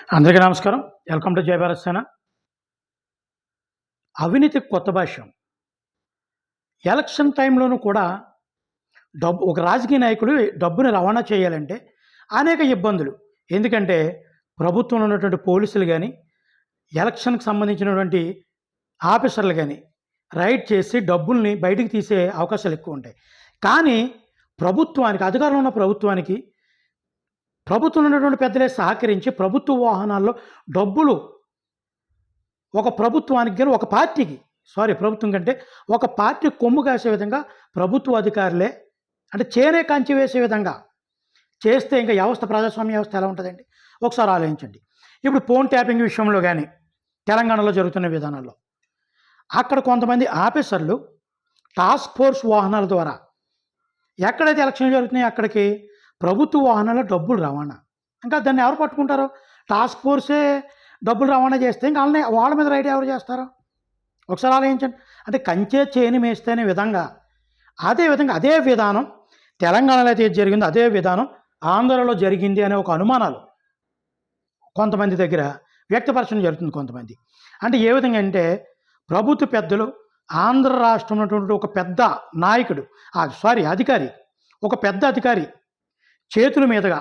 అందరికీ నమస్కారం. Welcome to జై భారత్ సేన. అవినీతికి కొత్త భాష్యం. ఎలక్షన్ టైంలోనూ కూడా ఒక రాజకీయ నాయకుడు డబ్బుని రవాణా చేయాలంటే అనేక ఇబ్బందులు. ఎందుకంటే ప్రభుత్వంలో ఉన్నటువంటి పోలీసులు గానీ, ఎలక్షన్‌కి సంబంధించినటువంటి ఆఫీసర్లు గానీ రైడ్ చేసి డబ్బుల్ని బయటికి తీసే అవకాశాలు ఎక్కువుంటాయి. కానీ ప్రభుత్వానికి, అధికారంలో ఉన్న ప్రభుత్వానికి, ప్రభుత్వంలో ఉన్నటువంటి పెద్దలే సహకరించి ప్రభుత్వ వాహనాల్లో డబ్బులు ఒక ప్రభుత్వానికి గాని, ఒక పార్టీకి ప్రభుత్వం కంటే ఒక పార్టీ కొమ్ము కాసే విధంగా ప్రభుత్వ అధికారులే అంటే చేనే కంచె వేసే విధంగా చేస్తే ఇంకా వ్యవస్థ, ప్రజాస్వామ్య వ్యవస్థ ఎలా ఉంటుందండి? ఒకసారి ఆలోచించండి. ఇప్పుడు ఫోన్ ట్యాపింగ్ విషయంలో కానీ తెలంగాణలో జరుగుతున్న విధానాల్లో అక్కడ కొంతమంది ఆఫీసర్లు టాస్క్ ఫోర్స్ వాహనాల ద్వారా ఎక్కడైతే ఎలక్షన్లు జరుగుతున్నాయో అక్కడికి ప్రభుత్వ వాహనాల్లో డబ్బులు రవాణా. ఇంకా దాన్ని ఎవరు పట్టుకుంటారో? టాస్క్ ఫోర్సే డబ్బులు రవాణా చేస్తే ఇంకా వాళ్ళ మీద రైడ్ ఎవరు చేస్తారో? ఒకసారి ఆలోచించండి. అంటే కంచే చేని మేస్తేనే విధంగా అదే విధానం తెలంగాణలో అయితే జరిగిందో అదే విధానం ఆంధ్రలో జరిగింది అనే ఒక అనుమానాలు కొంతమంది దగ్గర వ్యక్తపరచడం జరుగుతుంది. కొంతమంది అంటే ఏ విధంగా అంటే ప్రభుత్వ పెద్దలు, ఆంధ్ర రాష్ట్రం ఉన్నటువంటి ఒక పెద్ద నాయకుడు, అధికారి, ఒక పెద్ద అధికారి చేతుల మీదుగా,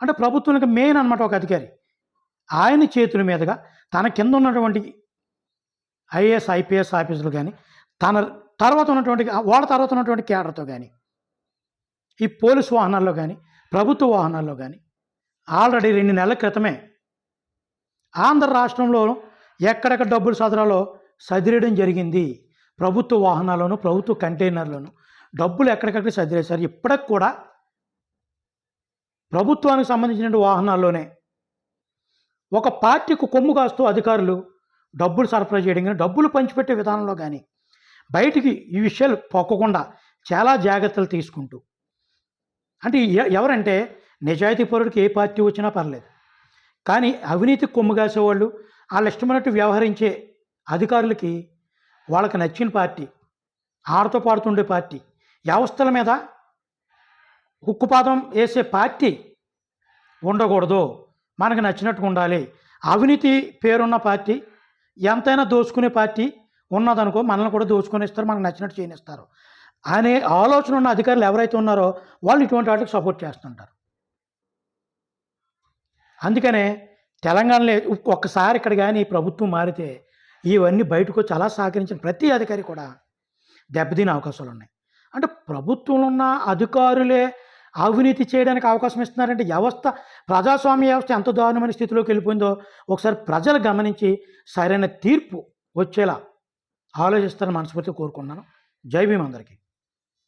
అంటే ప్రభుత్వానికి మెయిన్ అనమాట ఒక అధికారి, ఆయన చేతుల మీదుగా తన కింద ఉన్నటువంటి ఐఏఎస్, ఐపీఎస్ ఆఫీసులు కానీ, తన తర్వాత ఉన్నటువంటి కేడర్తో కానీ, ఈ పోలీసు వాహనాల్లో కానీ, ప్రభుత్వ వాహనాల్లో కానీ ఆల్రెడీ 2 నెలల క్రితమే ఆంధ్ర రాష్ట్రంలో ఎక్కడెక్కడ డబ్బులు సదిరేయడం జరిగింది. ప్రభుత్వ వాహనాల్లోనూ, ప్రభుత్వ కంటైనర్లోనూ డబ్బులు ఎక్కడికక్కడ సదిరేశారు. ఇప్పటికి కూడా ప్రభుత్వానికి సంబంధించిన వాహనాల్లోనే ఒక పార్టీకి కొమ్ము కాస్తూ అధికారులు డబ్బులు సరఫరా చేయడం కానీ, డబ్బులు పంచిపెట్టే విధానంలో కానీ బయటికి ఈ విషయాలు పొక్కకుండా చాలా జాగ్రత్తలు తీసుకుంటూ, అంటే ఎవరంటే నిజాయితీ పరుడికి ఏ పార్టీ వచ్చినా పర్లేదు, కానీ అవినీతికి కొమ్ము కాసేవాళ్ళు, వాళ్ళు ఇష్టమైనట్టు వ్యవహరించే అధికారులకి వాళ్ళకి నచ్చిన పార్టీ, ఆడతో పాడుతుండే పార్టీ, వ్యవస్థల మీద ఉక్కుపాదం వేసే పార్టీ ఉండకూడదు. మనకు నచ్చినట్టుగా ఉండాలి. అవినీతి పేరున్న పార్టీ, ఎంతైనా దోచుకునే పార్టీ ఉన్నదనుకో మనల్ని కూడా దోచుకొనిస్తారు, మనకు నచ్చినట్టు చేయనిస్తారు అనే ఆలోచన ఉన్న అధికారులు ఎవరైతే ఉన్నారో వాళ్ళు ఇటువంటి వాటికి సపోర్ట్ చేస్తుంటారు. అందుకనే తెలంగాణలో ఒక్కసారి ఇక్కడ కానీ ప్రభుత్వం మారితే ఇవన్నీ బయటకు వచ్చి అలా సహకరించిన ప్రతి అధికారి కూడా దెబ్బతినే అవకాశాలు ఉన్నాయి. అంటే ప్రభుత్వంలో ఉన్న అధికారులే అవినీతి చేయడానికి అవకాశం ఇస్తున్నారంటే ప్రజాస్వామ్య వ్యవస్థ ఎంత దారుణమైన స్థితిలోకి వెళ్ళిపోయిందో ఒకసారి ప్రజలు గమనించి సరైన తీర్పు వచ్చేలా ఆలోచిస్తారని మనస్ఫూర్తిగా కోరుకున్నాను. జై భీమ్ అందరికీ.